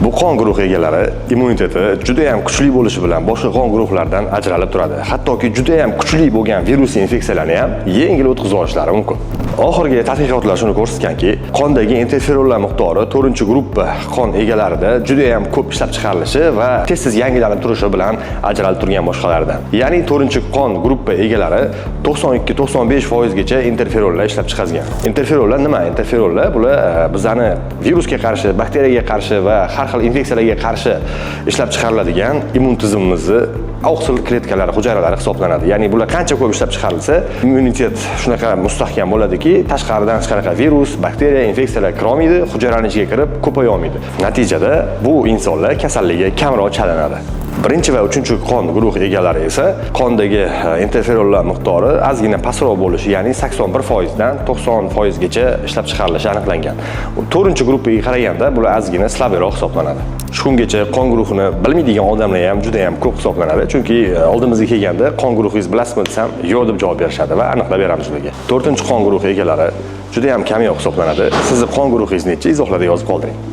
Bu qon guruhi egalari immuniteti juda ham kuchli bo'lishi bilan boshqa qon guruhlaridan ajralib turadi. Hattoki juda ham kuchli bo'lgan virus infeksiyalarni ham yengil o'tkazib olishlari mumkin. Oxirgi tadqiqotlar shuni ko'rsatganki, qondagi interferonlar miqdori 4-gruppa qon egalarida juda ham ko'p ishlab chiqarilishi va tez-tez yangilanib turishi bilan ajralib turgan boshqalardan. Ya'ni 4-qon gruppa egalari 92-95% gacha interferonlar ishlab chiqargan. Interferonlar nima? Interferonlar bular bizani virusga qarshi, bakteriyaga qarshi va har xil infeksiyalarga qarshi ishlab chiqariladigan immun tizimimizni oqsil kletkalari, hujayralari hisoblanadi. Ya'ni bular qancha ko'p ishlab chiqarilsa, immunitet shunaqa mustahkam bo'ladiki, tashqaridan hech qanaqa virus, bakteriya, infeksiyalar kira olmaydi, hujayraning ichiga kirib ko'paya olmaydi. Natijada bu insonlar kasallikka kamroq chalinadi. Birinchi va 3-qon guruhi egalari esa qondagi interferonlar miqdori ozgina pastroq bo'lishi, ya'ni 81% dan 90% gacha ishlab chiqarilishi aniqlangan. 4-gruppaga qaraganda bular ozgina slabroq hisoblanadi. Shu kungacha qon guruhini bilmaydigan odamlar ham juda ham ko'p hisoblanadi, chunki oldimizga kelganda qon guruhingiz bilasizmi desam, yo'q deb javob berishadi va aniqlab beramiz ularga. 4-qon guruhi egalari juda ham kamyoq hisoblanadi. Sizni qon guruhingiz necha izohlarda yozib qoldiring.